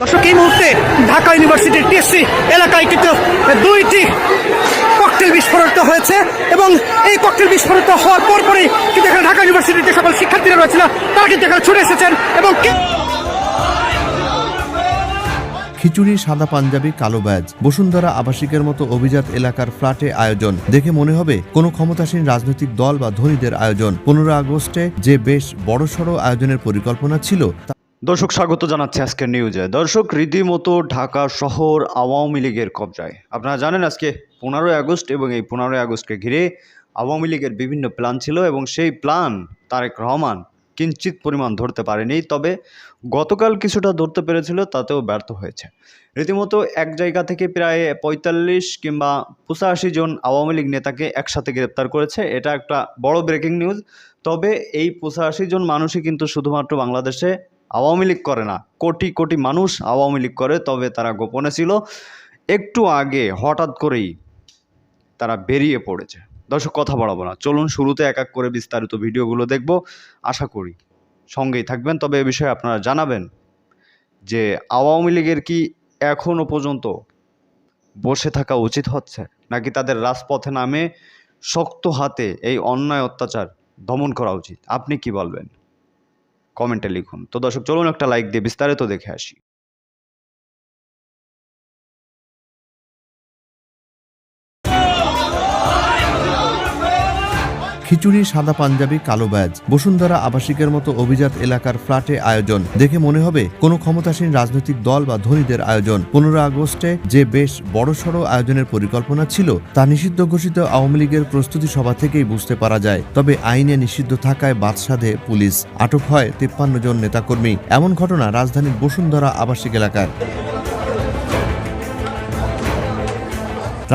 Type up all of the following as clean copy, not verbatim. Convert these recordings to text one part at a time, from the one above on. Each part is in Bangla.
দর্শক, এই মুহূর্তে ঢাকা ইউনিভার্সিটির টিএসসি এলাকায় কিন্তু দুইটি ককটেল বিস্ফোরিত হয়েছে এবং এই ককটেল বিস্ফোরিত হওয়ার পরপরই কিন্তু এখানে ঢাকা ইউনিভার্সিটির যে সকল শিক্ষার্থীরা রয়েছিল তারা কিন্তু এখানে ছুটে এসেছেন এবং খিচুড়ি, সাদা পাঞ্জাবি, কালো ব্যাজ, বসুন্ধরা আবাসিকের মতো অভিজাত এলাকার ফ্ল্যাটে আয়োজন দেখে মনে হবে কোনো ক্ষমতাসীন রাজনৈতিক দল বা ধনীদের আয়োজন। 15 আগস্টে যে বেশ বড়সড় আয়োজনের পরিকল্পনা ছিল। দর্শক, স্বাগত জানাচ্ছি আজকের নিউজে। দর্শক, রীতিমতো ঢাকা শহর আওয়ামী লীগের কবজায়। আপনারা জানেন আজকে 15 আগস্ট এবং এই 15 আগস্টকে ঘিরে আওয়ামী লীগের বিভিন্ন প্ল্যান ছিল এবং সেই প্ল্যান তারেক রহমান কিঞ্চিত পরিমাণ ধরতে পারেনি, তবে গতকাল কিছুটা ধরতে পেরেছিল, তাতেও ব্যর্থ হয়েছে। রীতিমতো এক জায়গা থেকে প্রায় 45 কিংবা 85 জন আওয়ামী লীগ নেতাকে একসাথে গ্রেপ্তার করেছে। এটা একটা বড় ব্রেকিং নিউজ। তবে এই 85 জন মানুষই কিন্তু শুধুমাত্র বাংলাদেশে আওয়ামী লীগ করে না, কোটি কোটি মানুষ আওয়ামী লীগ করে, তবে তারা গোপনে ছিল। একটু আগে হঠাৎ করেই তারা বেরিয়ে পড়েছে। দর্শক, কথা বাড়াবো না, চলুন শুরুতে এক এক করে বিস্তারিত ভিডিওগুলো দেখব। আশা করি সঙ্গেই থাকবেন। তবে এ বিষয়ে আপনারা জানাবেন যে আওয়ামী লীগের কি এখনও পর্যন্ত বসে থাকা উচিত হচ্ছে, নাকি তাদের রাজপথে নামে শক্ত হাতে এই অন্যায় অত্যাচার দমন করা উচিত? আপনি কি বলবেন কমেন্টে লিখুন। তো দর্শক, চলুন একটা লাইক দিয়ে বিস্তারিত দেখে আসি। খিচুড়ি, সাদা পাঞ্জাবি, কালো ব্যাজ, বসুন্ধরা আবাসিকের মতো অভিজাত এলাকার ফ্ল্যাটে আয়োজন দেখে মনে হবে কোনো ক্ষমতাসীন রাজনৈতিক দল বা ধনীদের আয়োজন। 15 আগস্টে যে বেশ বড়সড় আয়োজনের পরিকল্পনা ছিল তা নিষিদ্ধ ঘোষিত আওয়ামী লীগের প্রস্তুতি সভা থেকেই বুঝতে পারা যায়। তবে আইনে নিষিদ্ধ থাকায় বাদ সাধে পুলিশ, আটক হয় 53 জন নেতাকর্মী। এমন ঘটনা রাজধানীর বসুন্ধরা আবাসিক এলাকার।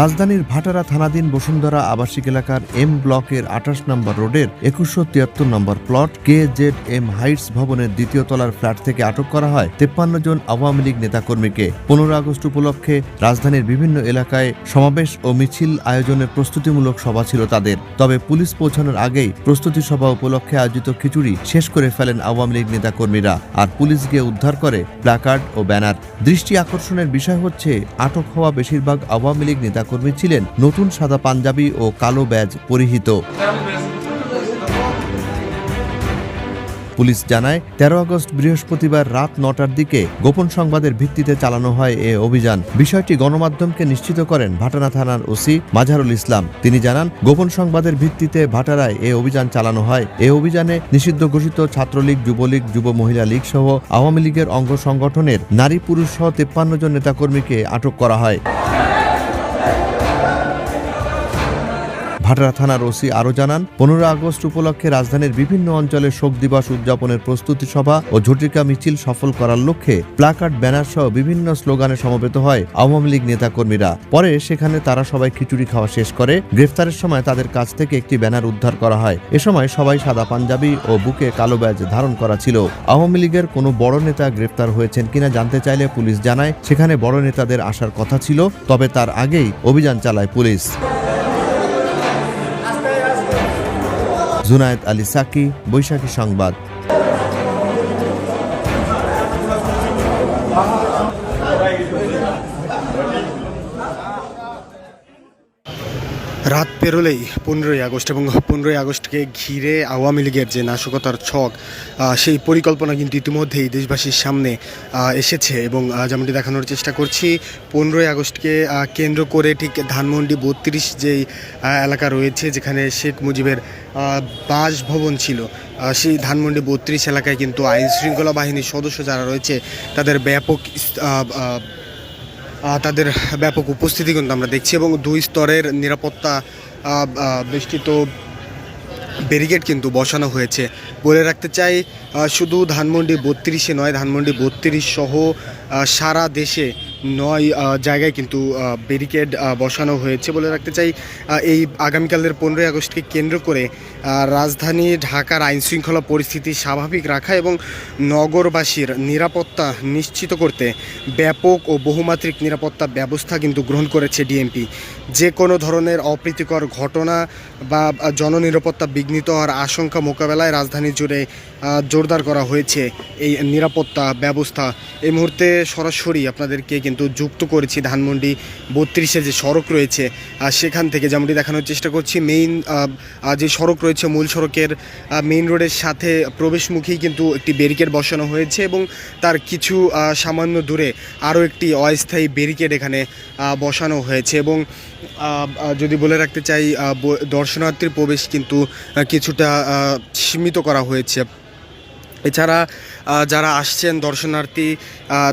রাজধানীর ভাটারা থানাধীন বসুন্ধরা আবাসিক এলাকার এম ব্লকের 28 নম্বর রোডের 2173 নম্বর প্লট KZM হাইটস ভবনের দ্বিতীয় তলার ফ্ল্যাট থেকে আটক করা হয় 53 জন আওয়ামী লীগ নেতাকর্মীকে। 15 আগস্ট উপলক্ষে রাজধানীর বিভিন্ন এলাকায় সমাবেশ ও মিছিল আয়োজনের প্রস্তুতিমূলক সভা ছিল তাদের। তবে পুলিশ পৌঁছানোর আগেই প্রস্তুতি সভা উপলক্ষে আয়োজিত খিচুড়ি শেষ করে ফেলেন আওয়ামী লীগ নেতাকর্মীরা, আর পুলিশ গিয়ে উদ্ধার করে প্ল্যাকার্ড ও ব্যানার। দৃষ্টি আকর্ষণের বিষয় হচ্ছে আটক হওয়া বেশিরভাগ আওয়ামী লীগ নেতাকর্মী ছিলেন নতুন সাদা পাঞ্জাবি ও কালো ব্যাজ পরিহিত। পুলিশ জানায় 13 আগস্ট বৃহস্পতিবার রাত 9টার দিকে গোপন সংবাদের ভিত্তিতে চালানো হয় এ অভিযান। বিষয়টি গণমাধ্যমকে নিশ্চিত করেন ভাটারা থানার ওসি মাঝারুল ইসলাম। তিনি জানান, গোপন সংবাদের ভিত্তিতে ভাটারায় এ অভিযান চালানো হয়। এ অভিযানে নিষিদ্ধ ঘোষিত ছাত্রলীগ, যুবলীগ, যুব মহিলা লীগ সহ আওয়ামী লীগের অঙ্গ সংগঠনের নারী পুরুষ সহ 53 জন নেতাকর্মীকে আটক করা হয়। ভাটারা থানার ওসি আরও জানান, 15 আগস্ট উপলক্ষে রাজধানীর বিভিন্ন অঞ্চলে শোক দিবস উদযাপনের প্রস্তুতি সভা ও ঝটিকা মিছিল সফল করার লক্ষ্যে প্ল্যাকার্ড, ব্যানার সহ বিভিন্ন স্লোগানে সমবেত হয় আওয়ামী লীগ নেতাকর্মীরা। পরে সেখানে তারা সবাই খিচুড়ি খাওয়া শেষ করে। গ্রেফতারের সময় তাদের কাছ থেকে একটি ব্যানার উদ্ধার করা হয়। এ সময় সবাই সাদা পাঞ্জাবি ও বুকে কালো ব্যাজ ধারণ করা ছিল। আওয়ামী লীগের কোনো বড় নেতা গ্রেফতার হয়েছেন কিনা জানতে চাইলে পুলিশ জানায়, সেখানে বড় নেতাদের আসার কথা ছিল, তবে তার আগেই অভিযান চালায় পুলিশ। জুনায়েদ আলী সাকি, বৈশাখী সংবাদ। রাত পেরোলেই 15 আগস্ট এবং 15 আগস্টকে ঘিরে আওয়ামী লীগের যে নাশকতার ছক, সেই পরিকল্পনা কিন্তু ইতিমধ্যেই দেশবাসীর সামনে এসেছে এবং যেমনটি দেখানোর চেষ্টা করছি, 15 আগস্টকে কেন্দ্র করে ঠিক ধানমন্ডি 32 যেই এলাকা রয়েছে, যেখানে শেখ মুজিবের বাসভবন ছিল, সেই ধানমন্ডি 32 এলাকায় কিন্তু আইন শৃঙ্খলা বাহিনীর সদস্য যারা রয়েছে তাদের ব্যাপক উপস্থিতি কিন্তু আমরা দেখছি এবং 2 স্তরের নিরাপত্তা বেষ্টিত ব্যারিকেড কিন্তু বসানো হয়েছে। বলে রাখতে চাই, শুধু ধানমন্ডি 32-এ নয়, ধানমন্ডি 32 সহ সারা দেশে 9 জায়গায় কিন্তু ব্যারিকেড বসানো হয়েছে। বলে রাখতে চাই, এই আগামীকালের 15 আগস্টকে কেন্দ্র করে রাজধানী ঢাকার আইনশৃঙ্খলা পরিস্থিতি স্বাভাবিক রাখা এবং নগরবাসীর নিরাপত্তা নিশ্চিত করতে ব্যাপক ও বহুমাত্রিক নিরাপত্তা ব্যবস্থা কিন্তু গ্রহণ করেছে ডিএমপি। যে কোনো ধরনের অপ্রীতিকর ঘটনা বা জননিরাপত্তা বিঘ্নিত হওয়ার আশঙ্কা মোকাবেলায় রাজধানী জুড়ে জোরদার করা হয়েছে এই নিরাপত্তা ব্যবস্থা। এই মুহূর্তে সরাসরি আপনাদেরকে কিন্তু যুক্ত করেছি ধানমন্ডি 32-এ যে সড়ক রয়েছে সেখান থেকে, যেমনটি দেখানোর চেষ্টা করছি। মেইন যে সড়ক রয়েছে মূল সড়কের মেইন রোডের সাথে প্রবেশমুখেই কিন্তু একটি ব্যারিকেড বসানো হয়েছে এবং তার কিছু সামান্য দূরে আরও একটি অস্থায়ী ব্যারিকেড এখানে বসানো হয়েছে। এবং যদি বলে রাখতে চাই, দর্শনার্থীর প্রবেশ কিন্তু কিছুটা সীমিত করা হয়েছে। এছাড়া যারা আসছেন দর্শনার্থী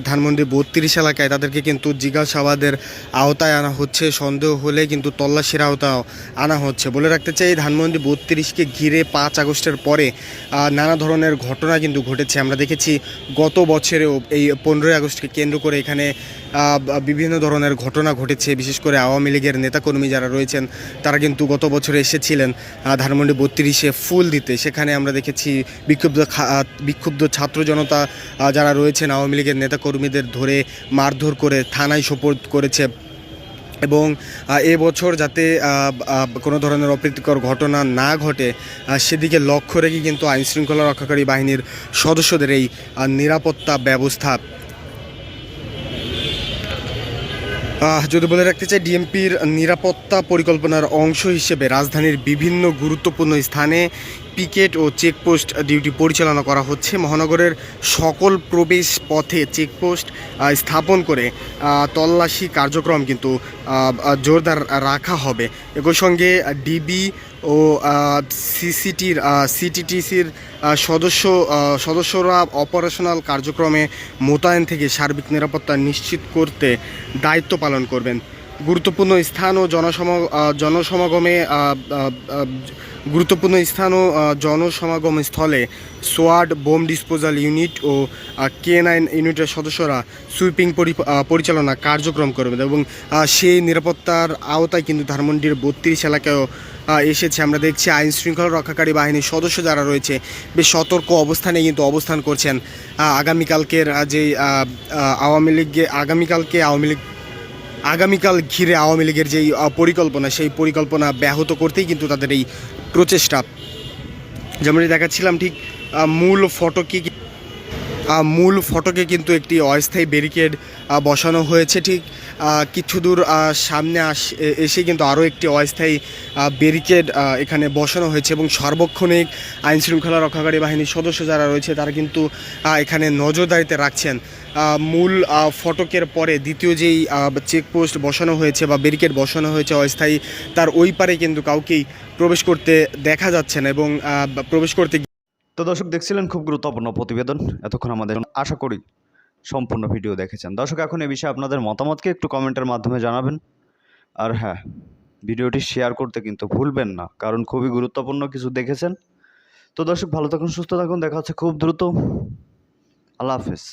ধানমন্ডি 32 এলাকায়, তাদেরকে কিন্তু জিজ্ঞাসাবাদের আওতায় আনা হচ্ছে। সন্দেহ হলে কিন্তু তল্লাশির আওতায় আনা হচ্ছে। বলে রাখতে চাই, ধানমন্ডি 32-কে ঘিরে 5 আগস্টের পরে নানা ধরনের ঘটনা কিন্তু ঘটেছে। আমরা দেখেছি গত বছরেও এই 15ই আগস্টকে কেন্দ্র করে এখানে বিভিন্ন ধরনের ঘটনা ঘটেছে। বিশেষ করে আওয়ামী লীগের নেতাকর্মী যারা রয়েছেন তারা কিন্তু গত বছরে এসেছিলেন ধানমন্ডি 32-এ ফুল দিতে। সেখানে আমরা দেখেছি বিক্ষুব্ধ ছাত্র জনতা যারা রয়েছেন আওয়ামী লীগের নেতাকর্মীদের ধরে মারধর করে থানায় সোপর্দ করেছে। এবং এবছর যাতে কোনো ধরনের অপ্রীতিকর ঘটনা না ঘটে সেদিকে লক্ষ্য রেখে কিন্তু আইনশৃঙ্খলা রক্ষাকারী বাহিনীর সদস্যদের এই নিরাপত্তা ব্যবস্থা। যদি বলে রাখতে চাই, ডিএমপির নিরাপত্তা পরিকল্পনার অংশ হিসেবে রাজধানীর বিভিন্ন গুরুত্বপূর্ণ স্থানে পিকেট ও চেকপোস্ট ডিউটি পরিচালনা করা হচ্ছে। মহানগরের সকল প্রবেশ পথে চেকপোস্ট স্থাপন করে তল্লাশি কার্যক্রম কিন্তু জোরদার রাখা হবে। একই সঙ্গে ডিবি ও সিটিটিসির সদস্যরা অপারেশনাল কার্যক্রমে মোতায়েন থেকে সার্বিক নিরাপত্তা নিশ্চিত করতে দায়িত্ব পালন করবেন। গুরুত্বপূর্ণ স্থান ও জনসমাগম স্থলে সোয়াড, বোম ডিসপোজাল ইউনিট ও K9 ইউনিটের সদস্যরা সুইপিং পরিচালনা কার্যক্রম করবেন। এবং সেই নিরাপত্তার আওতায় কিন্তু ধানমন্ডির 32 এলাকায়ও এসেছে। আমরা দেখছি আইন শৃঙ্খলা রক্ষাকারী বাহিনীর সদস্য যারা রয়েছে বেশ সতর্ক অবস্থানে কিন্তু অবস্থান করছেন। আগামীকালকের যে আগামীকাল ঘিরে আওয়ামী লীগের যেই পরিকল্পনা, সেই পরিকল্পনা ব্যাহত করতেই কিন্তু তাদের এই প্রচেষ্টা। যেমনটি দেখাচ্ছিলাম, ঠিক মূল ফটকে কিন্তু একটি অস্থায়ী ব্যারিকেড বসানো হয়েছে। ঠিক কিছু দূর সামনে এসে কিন্তু আরও একটি অস্থায়ী ব্যারিকেড এখানে বসানো হয়েছে এবং সার্বক্ষণিক আইনশৃঙ্খলা রক্ষাকারী বাহিনীর সদস্য যারা রয়েছে তারা কিন্তু এখানে নজরদারিতে রাখছেন। মূল ফটকের পরে দ্বিতীয় যেই চেকপোস্ট বসানো হয়েছে বা ব্যারিকেড বসানো হয়েছে অস্থায়ী, তার ওই পারে কিন্তু কাউকেই প্রবেশ করতে দেখা যাচ্ছে না এবং প্রবেশ করতে। তো দর্শক, দেখছিলেন খুব গুরুত্বপূর্ণ প্রতিবেদন। এতক্ষণ আমাদের আশা করি সম্পূর্ণ ভিডিও দেখেছেন। দর্শক, এখন এ বিষয়ে আপনাদের মতামতকে একটু কমেন্টের মাধ্যমে জানাবেন। আর হ্যাঁ, ভিডিওটি শেয়ার করতে কিন্তু ভুলবেন না, কারণ খুবই গুরুত্বপূর্ণ কিছু দেখেছেন। তো দর্শক, ভালো থাকুন, সুস্থ থাকুন, দেখা হচ্ছে খুব দ্রুত। আল্লাহ হাফেজ।